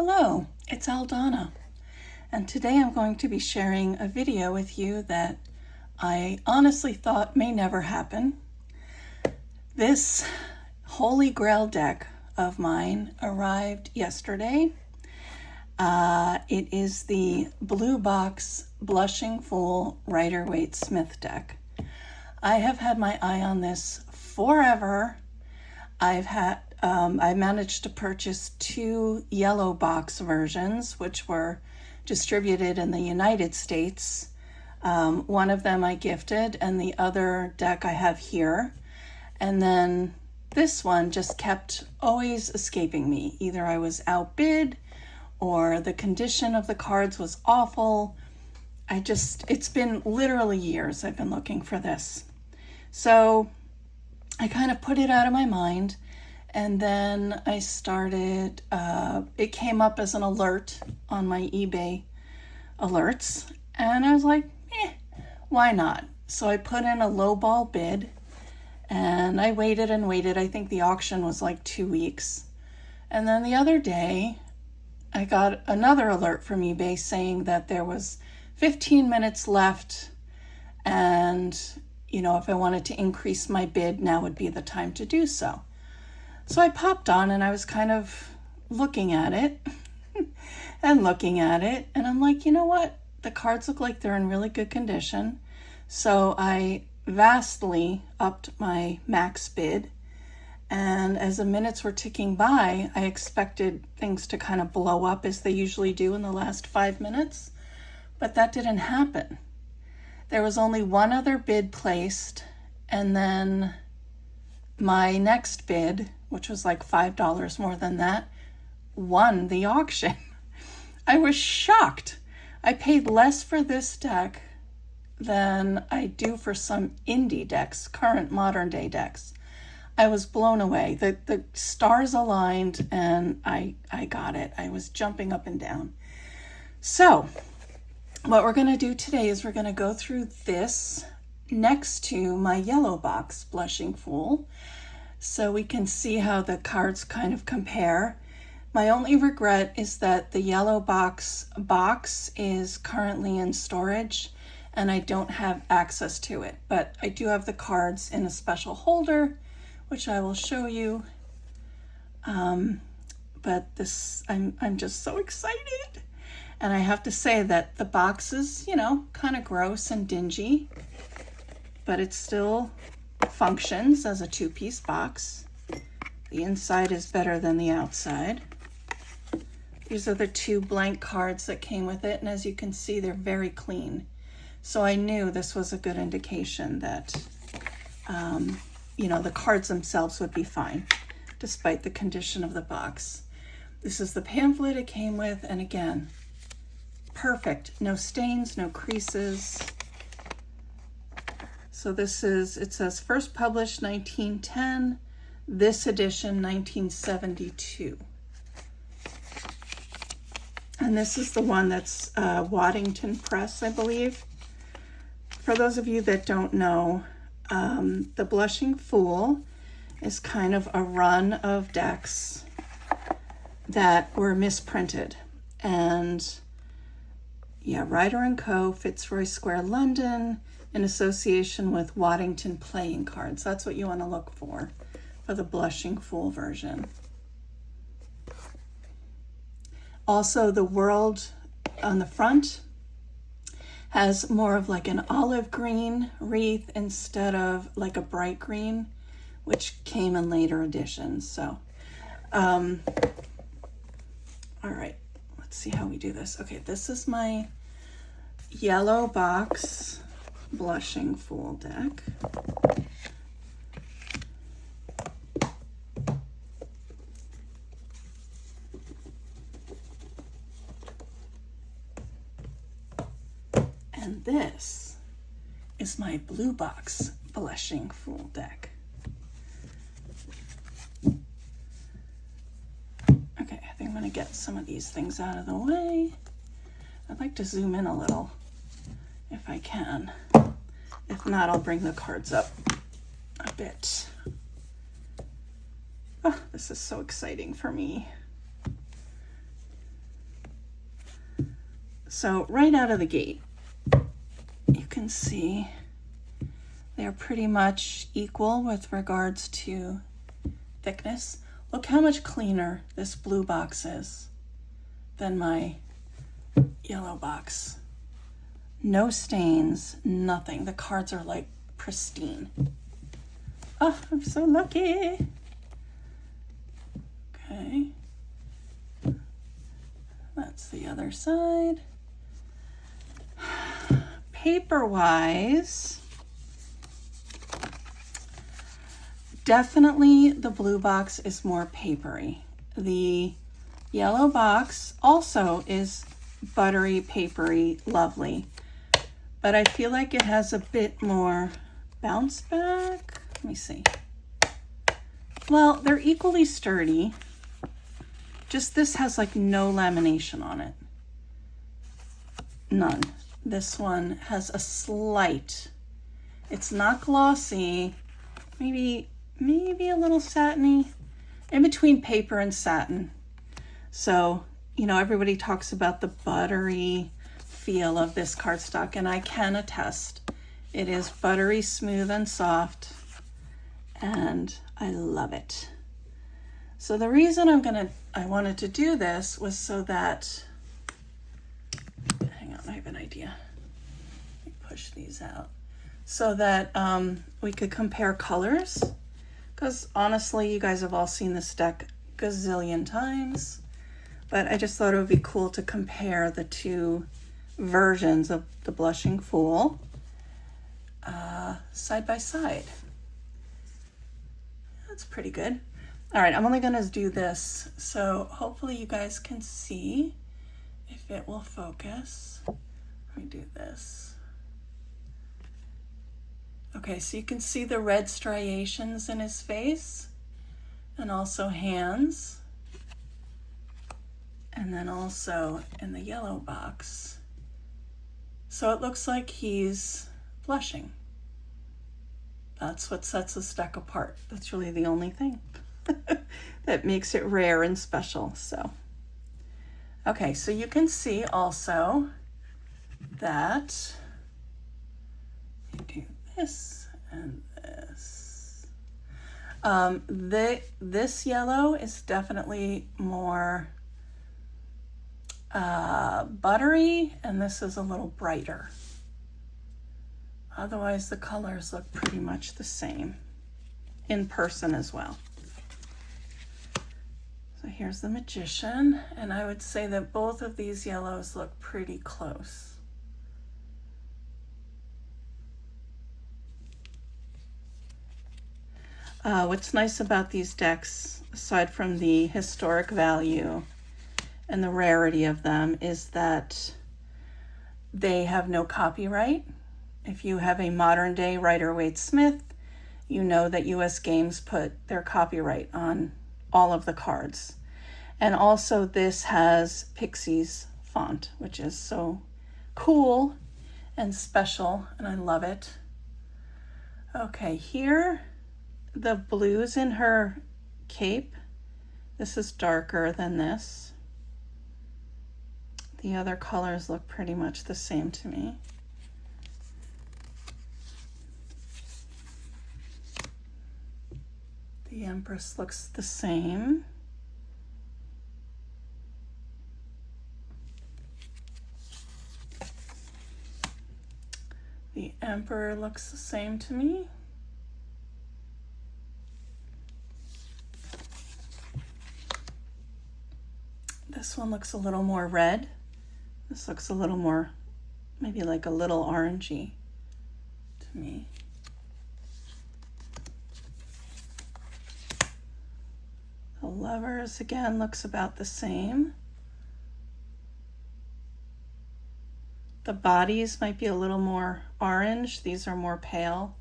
Hello, it's Aldana, and today I'm going to be sharing a video with you that I honestly thought may never happen. This Holy Grail deck of mine arrived yesterday. It is the Blue Box Blushing Fool Rider-Waite Smith deck. I have had my eye on this forever. I managed to purchase 2 yellow box versions, which were distributed in the United States. One of them I gifted, and the other deck I have here. And then this one just kept always escaping me. Either I was outbid, or the condition of the cards was awful. It's been literally years I've been looking for this. So I kind of put it out of my mind, and then I started, it came up as an alert on my eBay alerts, and I was like, why not? So I put in a lowball bid, and I waited and waited. I think the auction was like 2 weeks. And then the other day, I got another alert from eBay saying that there was 15 minutes left, and if I wanted to increase my bid, now would be the time to do so. So I popped on, and I was kind of looking at it and looking at it, and I'm like, you know what? The cards look like they're in really good condition. So I vastly upped my max bid, and as the minutes were ticking by, I expected things to kind of blow up as they usually do in the last 5 minutes, but that didn't happen. There was only one other bid placed, and then my next bid, which was like $5 more than that, won the auction. I was shocked. I paid less for this deck than I do for some indie decks, current modern day decks. I was blown away. The stars aligned, and I got it. I was jumping up and down. So what we're going to do today is we're going to go through this next to my yellow box Blushing Fool, so we can see how the cards kind of compare. My only regret is that the yellow box is currently in storage, and I don't have access to it, but I do have the cards in a special holder, which I will show you. But this, I'm just so excited. And I have to say that the box is, kind of gross and dingy, but it still functions as a 2-piece box. The inside is better than the outside. These are the 2 blank cards that came with it, and as you can see, they're very clean. So I knew this was a good indication that, the cards themselves would be fine, despite the condition of the box. This is the pamphlet it came with, and again, perfect. No stains, no creases. So this is, it says first published 1910, this edition 1972. And this is the one that's Waddington Press, I believe. For those of you that don't know, the Blushing Fool is kind of a run of decks that were misprinted. And yeah, Ryder & Co., Fitzroy Square, London, in association with Waddington Playing Cards. That's what you want to look for the Blushing Fool version. Also, the world on the front has more of like an olive green wreath instead of like a bright green, which came in later editions. So, all right, let's see how we do this. Okay, this is my yellow box Blushing Fool deck. And this is my blue box Blushing Fool deck. Okay, I think I'm going to get some of these things out of the way. I'd like to zoom in a little if I can. If not, I'll bring the cards up a bit. Oh, this is so exciting for me. So right out of the gate, you can see they're pretty much equal with regards to thickness. Look how much cleaner this blue box is than my yellow box. No stains, nothing. The cards are like pristine. Oh, I'm so lucky. Okay. That's the other side. Paper-wise, definitely the blue box is more papery. The yellow box also is buttery, papery, lovely. But I feel like it has a bit more bounce back. Let me see. Well, they're equally sturdy. Just this has like no lamination on it. None. This one has a slight, it's not glossy, maybe a little satiny, in between paper and satin. So, you know, everybody talks about the buttery feel of this cardstock, and I can attest. It is buttery, smooth, and soft, and I love it. So the reason I wanted to do this was so that, hang on, I have an idea. Let me push these out. So that we could compare colors, because honestly, you guys have all seen this deck a gazillion times, but I just thought it would be cool to compare the two versions of the Blushing Fool side by side. That's pretty good. All right, I'm only gonna do this, so hopefully you guys can see if it will focus. Let me do this. Okay, so you can see the red striations in his face, and also hands, and then also in the yellow box. So it looks like he's blushing. That's what sets this deck apart. That's really the only thing that makes it rare and special. So, okay, so you can see also that you do this and this. This yellow is definitely more buttery, and this is a little brighter. Otherwise, the colors look pretty much the same in person as well. So here's the Magician, and I would say that both of these yellows look pretty close. What's nice about these decks, aside from the historic value and the rarity of them, is that they have no copyright. If you have a modern day Rider-Waite-Smith, you know that US Games put their copyright on all of the cards. And also this has Pixie's font, which is so cool and special, and I love it. Okay, here, the blues in her cape, this is darker than this. The other colors look pretty much the same to me. The Empress looks the same. The Emperor looks the same to me. This one looks a little more red. This looks a little more, maybe like a little orangey to me. The Lovers, again, looks about the same. The bodies might be a little more orange. These are more pale.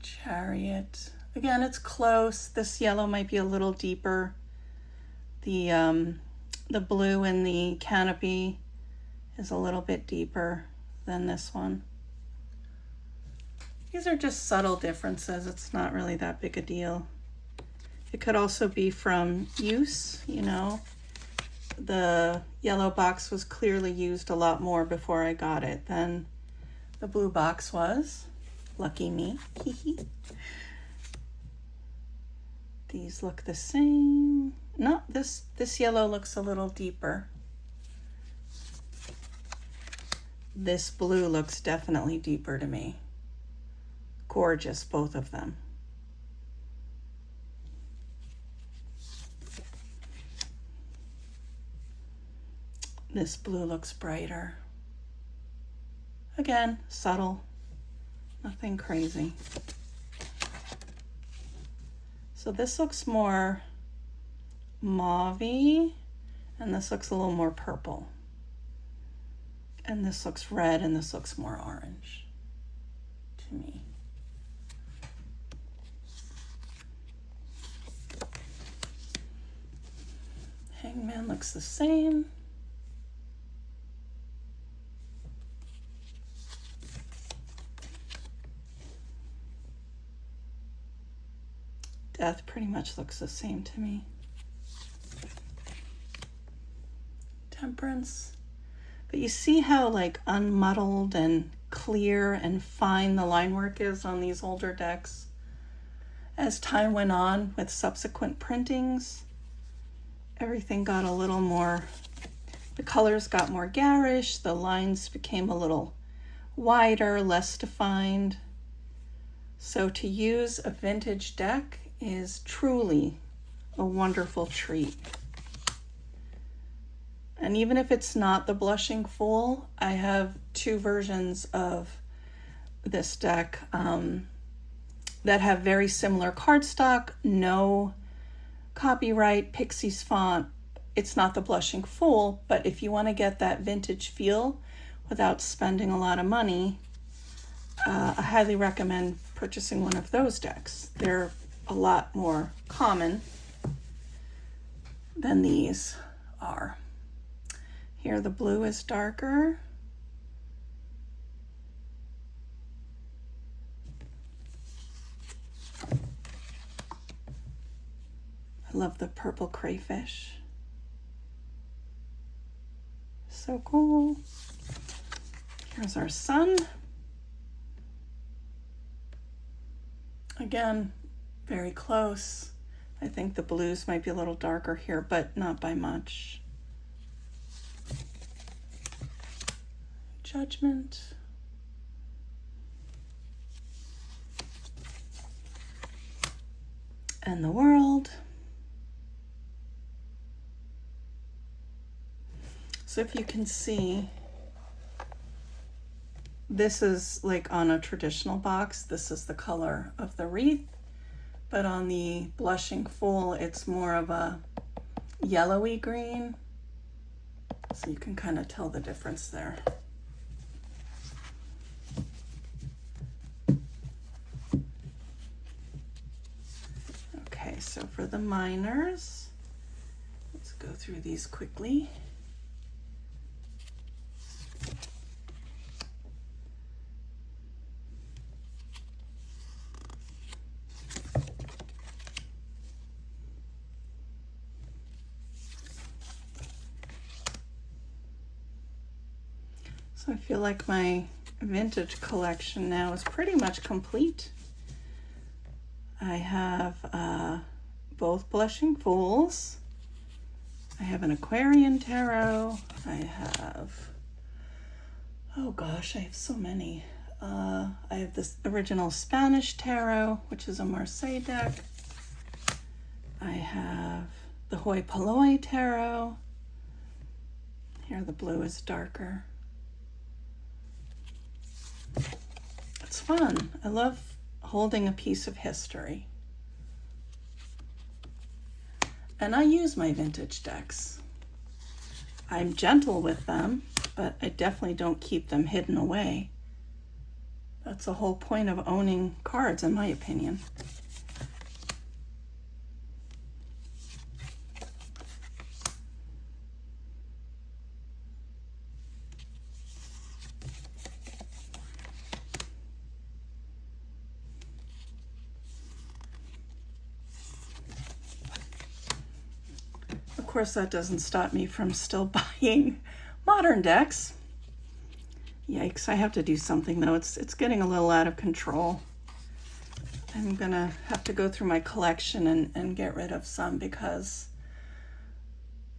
Chariot. Again, it's close. This yellow might be a little deeper. The blue in the canopy is a little bit deeper than this one. These are just subtle differences. It's not really that big a deal. It could also be from use, you know. The yellow box was clearly used a lot more before I got it than the blue box was. Lucky me. These look the same. No, this yellow looks a little deeper. This blue looks definitely deeper to me. Gorgeous, both of them. This blue looks brighter. Again, subtle, nothing crazy. So this looks more mauve-y, and this looks a little more purple. And this looks red, and this looks more orange to me. Hangman looks the same. Death pretty much looks the same to me. Temperance. But you see how like unmuddled and clear and fine the line work is on these older decks? As time went on with subsequent printings, everything got a little more, the colors got more garish, the lines became a little wider, less defined. So to use a vintage deck is truly a wonderful treat. And even if it's not the Blushing Fool, I have two versions of this deck that have very similar cardstock, no copyright, Pixie's font. It's not the Blushing Fool, but if you want to get that vintage feel without spending a lot of money, I highly recommend purchasing one of those decks. They're a lot more common than these are. Here the blue is darker. I love the purple crayfish. So cool. Here's our sun. Again, very close. I think the blues might be a little darker here, but not by much. Judgment. And the world. So if you can see, this is like on a traditional box, this is the color of the wreath, but on the Blushing Fool, it's more of a yellowy green. So you can kind of tell the difference there. Okay, so for the minors, let's go through these quickly. So I feel like my vintage collection now is pretty much complete. I have both Blushing Fools. I have an Aquarian tarot. I have, oh gosh, I have so many. I have this original Spanish tarot, which is a Marseille deck. I have the Hoi Polloi tarot. Here the blue is darker. It's fun. I love holding a piece of history. And I use my vintage decks. I'm gentle with them, but I definitely don't keep them hidden away. That's the whole point of owning cards, in my opinion. course, that doesn't stop me from still buying modern decks. Yikes, I have to do something though. It's getting a little out of control. I'm gonna have to go through my collection and get rid of some because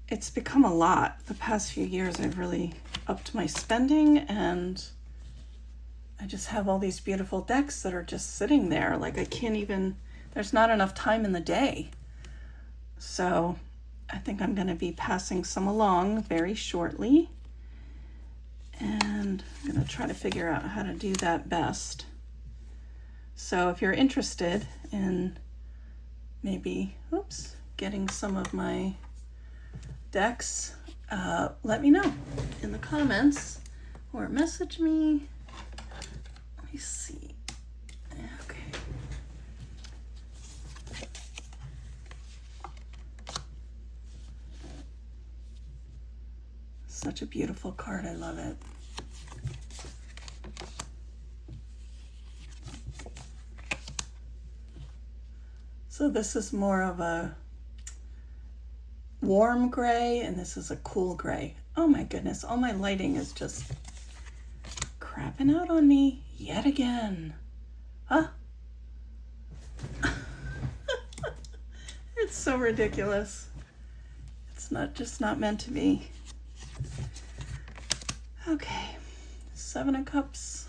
it's become a lot. The past few years I've really upped my spending, and I just have all these beautiful decks that are just sitting there. Like I can't even, there's not enough time in the day. So I think I'm gonna be passing some along very shortly. And I'm gonna try to figure out how to do that best. So if you're interested in maybe, getting some of my decks, let me know in the comments or message me. Let me see. Okay. Such a beautiful card. I love it. So this is more of a warm gray, and this is a cool gray. Oh my goodness, all my lighting is just crapping out on me yet again. Huh? It's so ridiculous. It's not meant to be. Okay, 7 of Cups.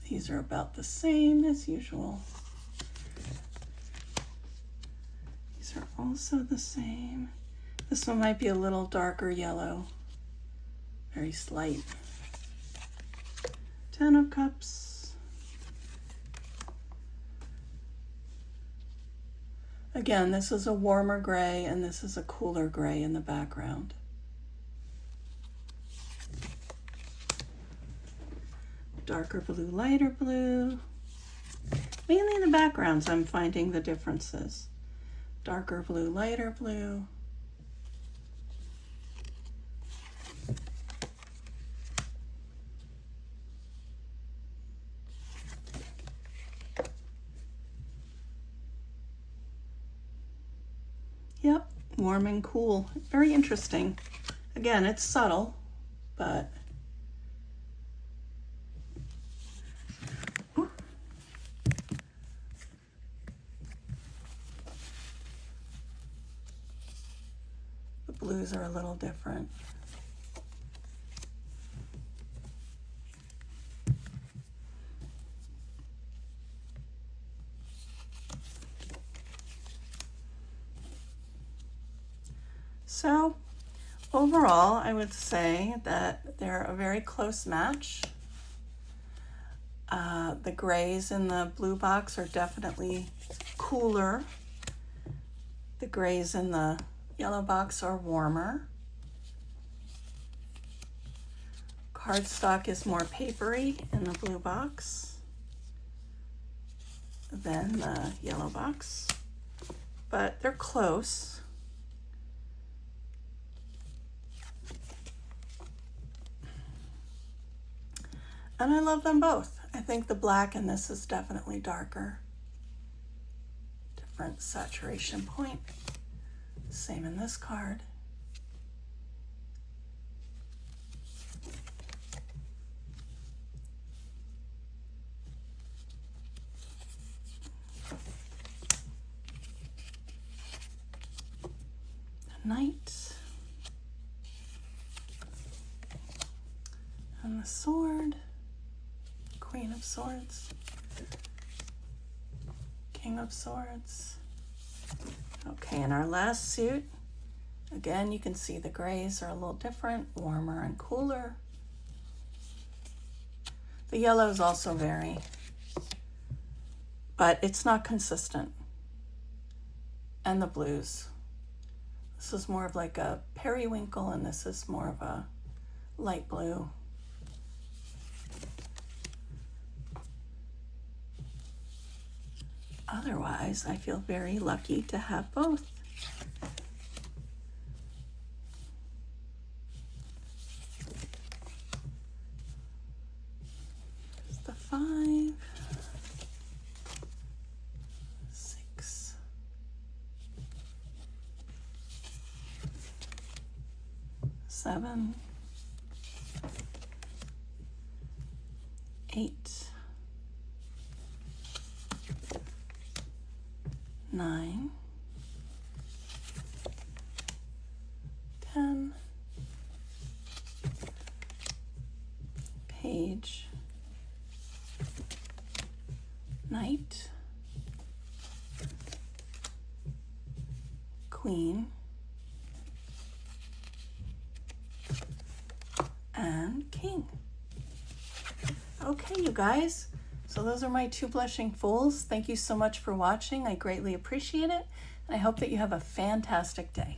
These are about the same as usual. These are also the same. This one might be a little darker yellow, very slight. 10 of Cups. Again, this is a warmer gray and this is a cooler gray in the background. Darker blue, lighter blue. Mainly in the backgrounds I'm finding the differences. Darker blue, lighter blue. Yep, warm and cool. Very interesting. Again, it's subtle, but the blues are a little different. So overall, I would say that they're a very close match. The grays in the blue box are definitely cooler. The grays in the yellow box are warmer. Cardstock is more papery in the blue box than the yellow box, but they're close. And I love them both. I think the black in this is definitely darker. Different saturation point. Same in this card. The Knight. And the Sword. Queen of Swords, King of Swords. Okay, in our last suit, again, you can see the grays are a little different, warmer and cooler. The yellows also vary, but it's not consistent. And the blues. This is more of like a periwinkle, and this is more of a light blue. Otherwise, I feel very lucky to have both. Here's the 5. 7, 8, 9, 10, page, knight, queen, and king. Okay, you guys, so those are my 2 blushing fools. Thank you so much for watching. I greatly appreciate it, and I hope that you have a fantastic day.